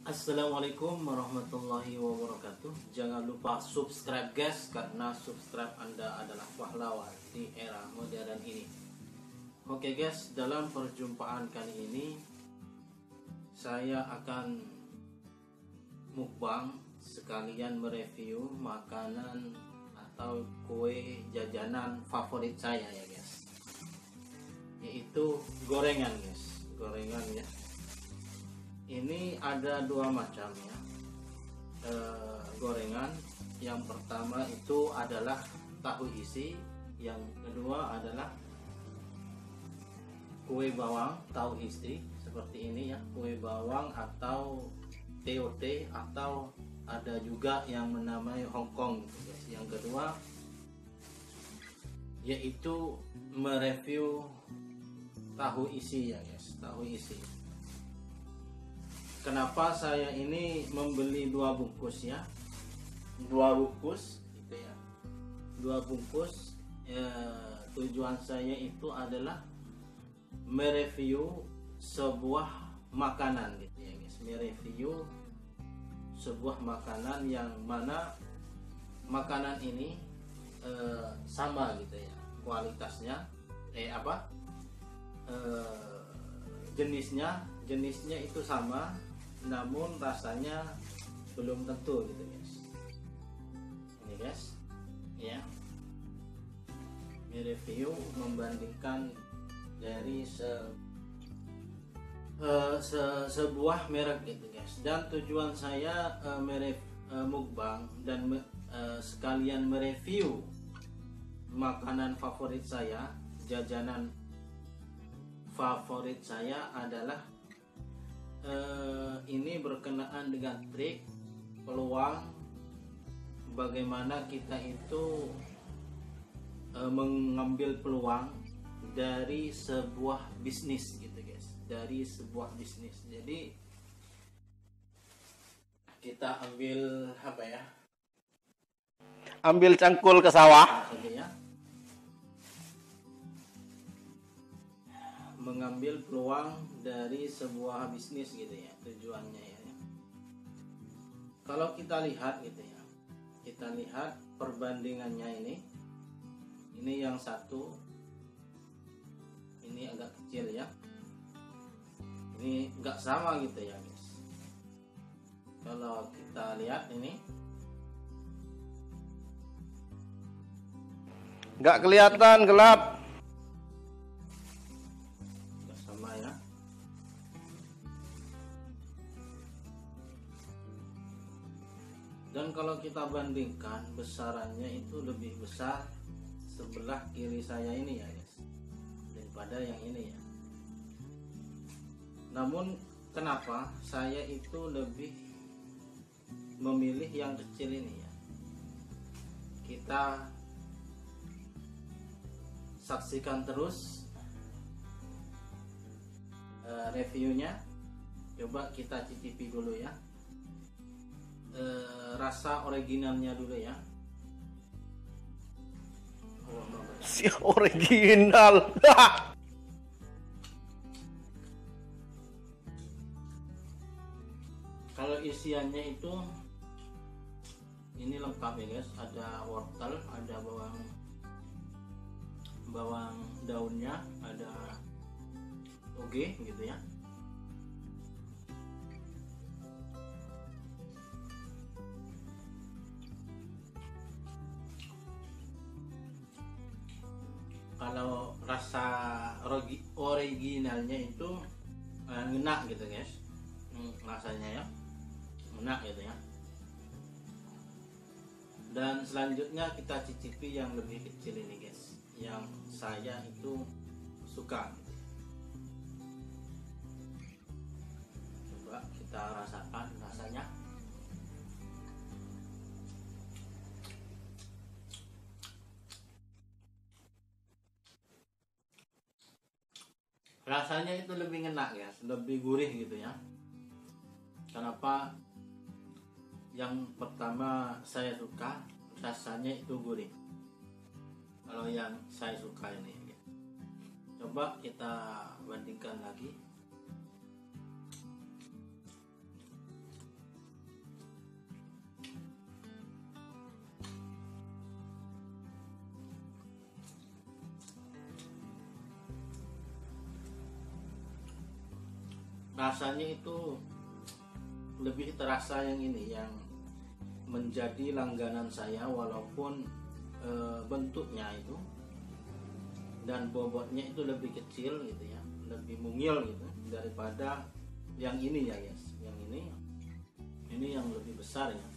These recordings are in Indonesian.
Assalamualaikum warahmatullahi wabarakatuh. Jangan lupa subscribe guys, karena subscribe Anda adalah pahlawan di era modern ini. Oke guys, dalam perjumpaan kali ini saya akan mukbang sekalian mereview makanan atau kue jajanan favorit saya ya guys, yaitu gorengan guys. Gorengan ya, ini ada dua macam ya, gorengan. Yang pertama itu adalah tahu isi, yang kedua adalah kue bawang tahu isi seperti ini ya, kue bawang atau TOT, atau ada juga yang menamai Hongkong gitu guys. Yang kedua yaitu mereview tahu isi ya guys, tahu isi. Kenapa saya ini membeli dua bungkus ya, dua bungkus gitu ya, dua bungkus ya, tujuan saya itu adalah mereview sebuah makanan gitu ya guys, mereview sebuah makanan yang mana makanan ini sama gitu ya, kualitasnya jenisnya itu sama, namun rasanya belum tentu gitu guys. Ini guys ya, mereview membandingkan dari sebuah merek gitu guys. Dan tujuan saya mukbang dan sekalian mereview makanan favorit saya, jajanan favorit saya adalah ini berkenaan dengan trik, peluang, bagaimana kita itu mengambil peluang dari sebuah bisnis gitu guys, dari sebuah bisnis. Jadi kita ambil apa ya, ambil cangkul ke sawah ya, mengambil peluang dari sebuah bisnis gitu ya, tujuannya ya. Kalau kita lihat gitu ya, kita lihat perbandingannya ini yang satu ini agak kecil ya, ini enggak sama gitu ya guys. Kalau kita lihat ini nggak kelihatan, gelap. sama ya. Dan kalau kita bandingkan, besarannya itu lebih besar sebelah kiri saya ini ya guys, daripada yang ini ya. Namun kenapa saya itu lebih memilih yang kecil ini ya, kita saksikan terus reviewnya. Coba kita cicipi dulu ya, rasa originalnya dulu ya. Si original. Kalau isiannya itu ini lengkap ya guys, ada wortel, ada bawang daunnya, ada toge gitu ya. Kalau rasa originalnya itu enak gitu guys, rasanya ya enak gitu ya. Dan selanjutnya kita cicipi yang lebih kecil ini guys, yang saya itu suka gitu. Coba kita rasakan rasanya. Rasanya itu lebih enak ya, lebih gurih gitu ya. Kenapa? Yang pertama saya suka rasanya itu gurih. Kalau yang saya suka ini ya. Coba kita bandingkan lagi. rasanya itu lebih terasa yang ini, yang menjadi langganan saya, walaupun bentuknya itu dan bobotnya itu lebih kecil gitu ya, lebih mungil gitu daripada yang ini ya guys. Yang ini yang lebih besar ya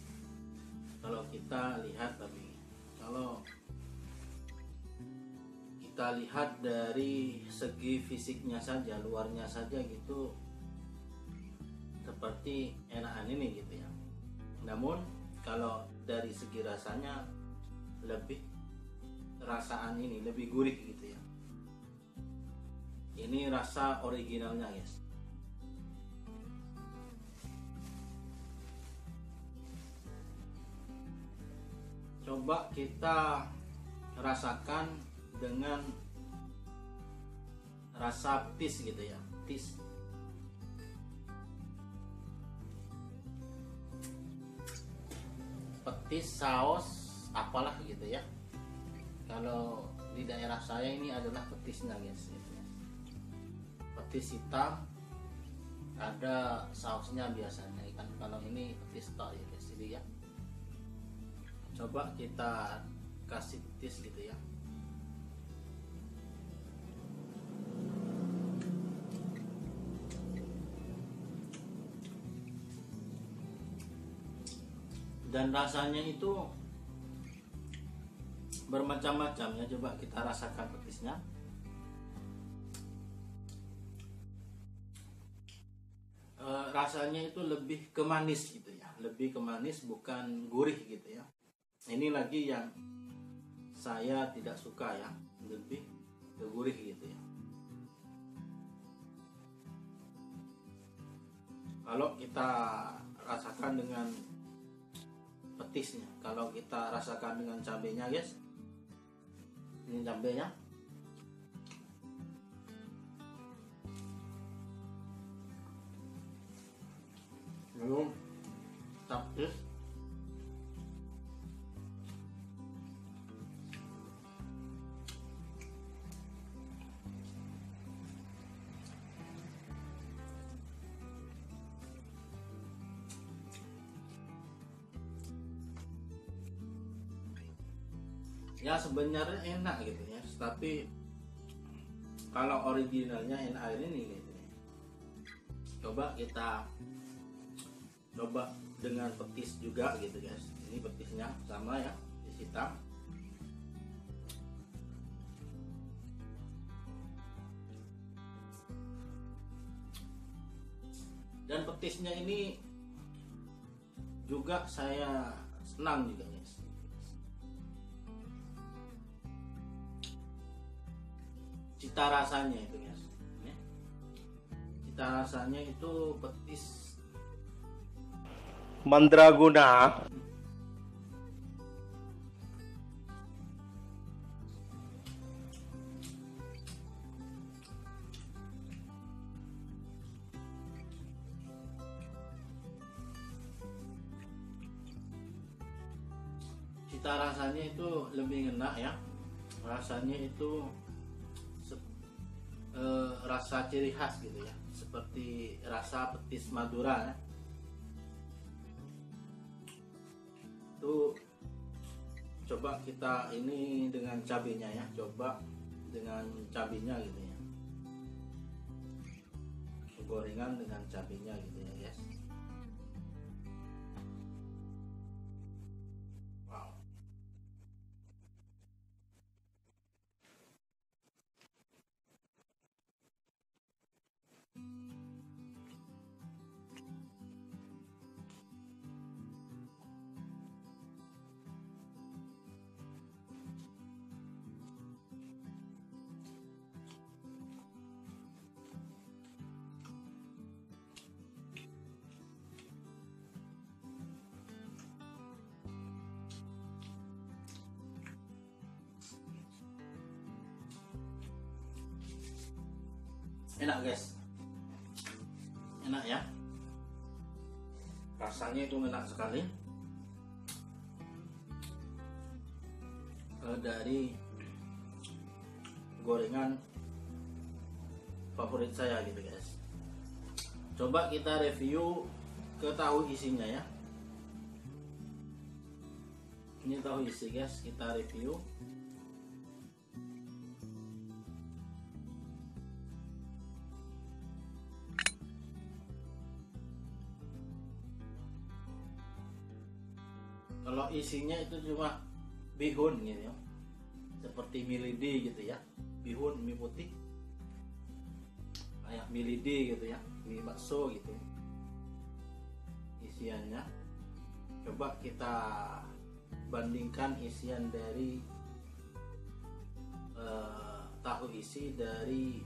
kalau kita lihat. Tapi kalau kita lihat dari segi fisiknya saja, luarnya saja gitu, seperti enakan ini gitu ya. Namun kalau dari segi rasanya lebih rasaan ini lebih gurih gitu ya. Ini rasa originalnya guys. Coba kita rasakan dengan rasa petis gitu ya, petis. Petis saus apalah gitu ya. Kalau di daerah saya ini adalah petisnya guys gitu ya. Petis hitam, ada sausnya biasanya kan. Kalau ini petis tok ya guys. Jadi ya, coba kita kasih petis gitu ya. Dan rasanya itu bermacam-macam ya. Coba kita rasakan petisnya. Rasanya itu lebih ke manis gitu ya, lebih ke manis, bukan gurih gitu ya. Ini lagi yang saya tidak suka ya, lebih ke gurih gitu ya. Kalau kita rasakan dengan petisnya, kalau kita rasakan dengan cabenya guys, ini cabenya belum tapi ya sebenarnya enak gitu ya, tapi kalau originalnya enak ini gitu ya. Coba kita coba dengan petis juga gitu guys. Ini petisnya sama ya, petis hitam. Dan petisnya ini juga saya senang juga guys. Cita rasanya itu guys ya. Cita rasanya itu petis Mandraguna. cita rasanya itu lebih enak ya. Rasanya itu rasa ciri khas gitu ya, seperti rasa petis Madura ya. Itu coba kita ini dengan cabenya ya, coba dengan cabenya gitu ya, gorengan dengan cabenya gitu ya guys. Wow. Enak guys, enak ya, rasanya itu enak sekali. Dari gorengan favorit saya gitu guys. Coba kita review ke tahu isinya ya. Ini tahu isi guys, kita review. Kalau isinya itu cuma bihun gitu ya, seperti mie lidi gitu ya, bihun mie putih kayak mie lidi gitu ya, mie bakso gitu isiannya. Coba kita bandingkan isian dari tahu isi dari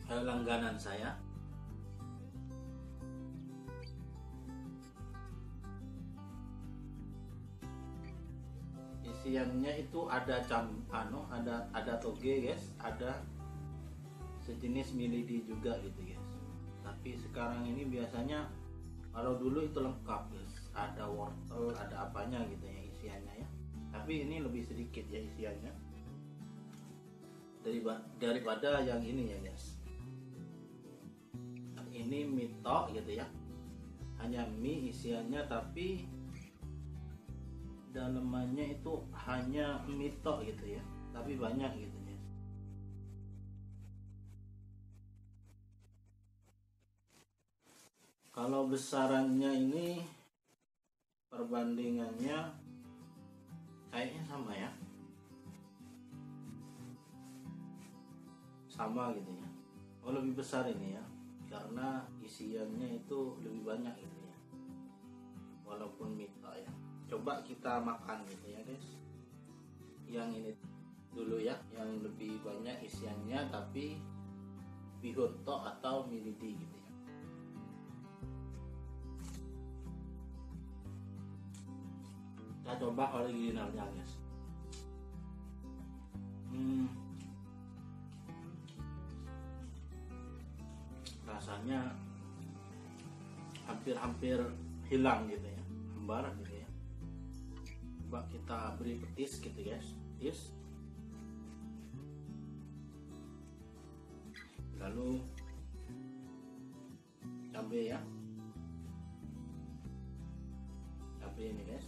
langganan saya. Isiannya itu ada ada toge guys, ada sejenis mie lidi juga gitu guys. Tapi sekarang ini biasanya, kalau dulu itu lengkap guys, ada wortel, ada apanya gitu ya isiannya ya. Tapi ini lebih sedikit ya isiannya daripada yang ini ya guys. Ini mie tok gitu ya, hanya mie isiannya, tapi dalemannya itu hanya mie tok gitu ya, tapi banyak gitu ya. Kalau besarannya ini perbandingannya kayaknya sama ya, sama gitu ya. Oh, lebih besar ini ya, karena isiannya itu lebih banyak gitu ya, walaupun mie tok ya. Coba kita makan gitu ya guys, yang ini dulu ya, yang lebih banyak isiannya tapi bihun tok atau mie lidi gitu ya. Kita coba originalnya guys. Rasanya hampir hilang gitu ya, hambar gitu ya. Coba kita beri petis gitu guys, petis, lalu cabai ya, cabai ini guys.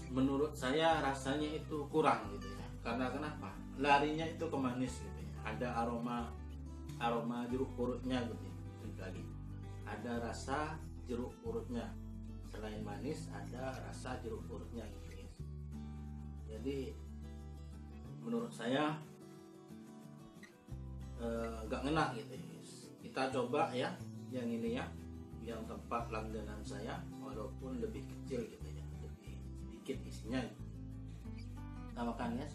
Menurut saya rasanya itu kurang gitu ya. Karena kenapa? Larinya itu ke manis gitu ya. Ada aroma jeruk purutnya gitu ya. Lagi ada rasa jeruk purutnya. Selain manis ada rasa jeruk purutnya gitu ya. Jadi menurut saya gak ngena gitu ya. Kita coba ya yang ini ya, yang tempat langganan saya, walaupun lebih kecil gitu ya, lebih sedikit isinya. Kita makan guys,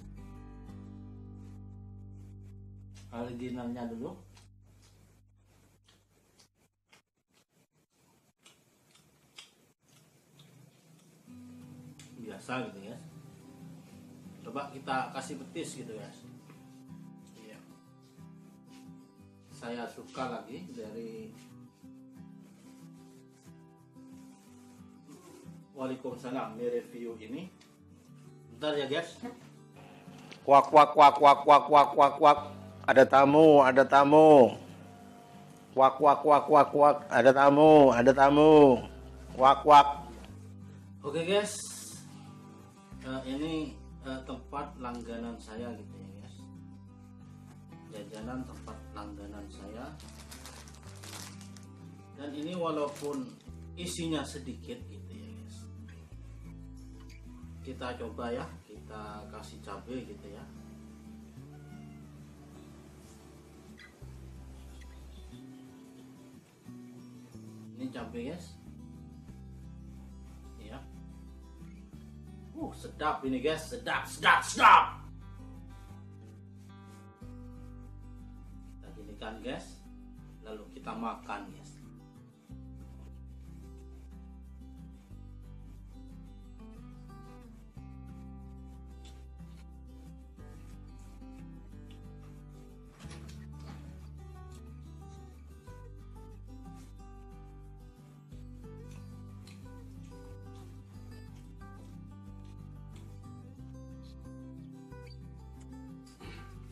originalnya dulu. Biasa gitu ya. Coba kita kasih petis gitu guys. Iya. Saya suka lagi dari Waalaikumsalam di review ini. Bentar ya guys. Wak wak wak wak wak wak wak wak. Ada tamu, ada tamu. Wak wak wak wak wak. Ada tamu, ada tamu. Wak wak. Oke guys, ini tempat langganan saya gitu ya guys. Jajanan tempat langganan saya. Dan ini walaupun isinya sedikit gitu ya guys. Kita coba ya, kita kasih cabai gitu ya. Ini cabai guys. Ya. Sedap ini guys, sedap. Kita ginikan guys, lalu kita makan guys.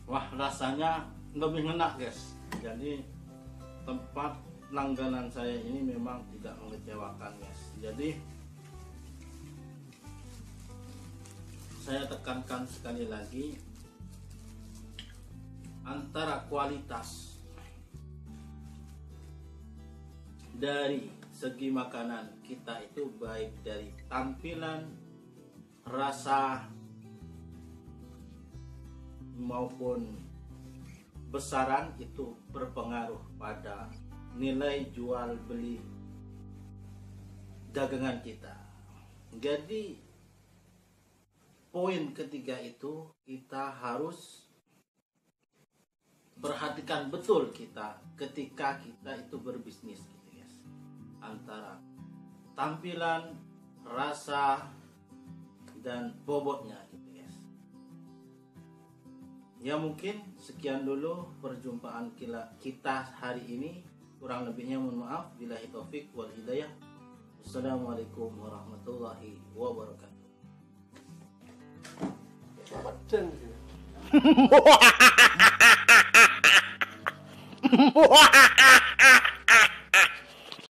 Wah, rasanya lebih enak guys. Jadi tempat langganan saya ini memang tidak mengecewakan guys. Jadi saya tekankan sekali lagi, antara kualitas dari segi makanan kita itu baik dari tampilan, rasa maupun besaran itu berpengaruh pada nilai jual beli dagangan kita. Jadi poin ketiga itu kita harus perhatikan betul kita ketika kita itu berbisnis gitu guys, antara tampilan, rasa, dan bobotnya gitu guys. Ya mungkin sekian dulu perjumpaan kita hari ini. Kurang lebihnya mohon maaf. Billahi taufik wal hidayah. Assalamualaikum warahmatullahi wabarakatuh.